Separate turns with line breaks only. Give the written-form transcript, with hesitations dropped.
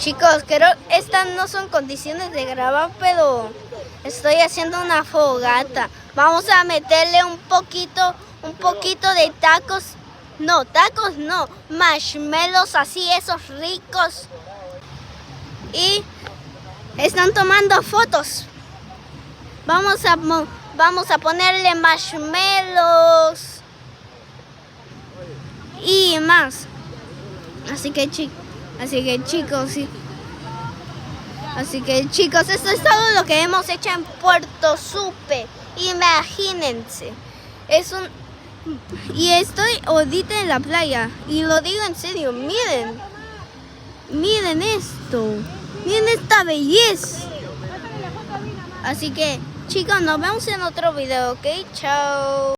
Chicos, creo que estas no son condiciones de grabar, pero estoy haciendo una fogata. Vamos a meterle un poquito de tacos. No, tacos no, marshmallows así, esos ricos. Y están tomando fotos. Vamos a ponerle marshmallows y más. Así que chicos, esto es todo lo que hemos hecho en Puerto Supe. Imagínense. Y estoy ahorita en la playa. Y lo digo en serio, miren. Miren esto. Miren esta belleza. Así que, chicos, nos vemos en otro video, ¿ok? Chao.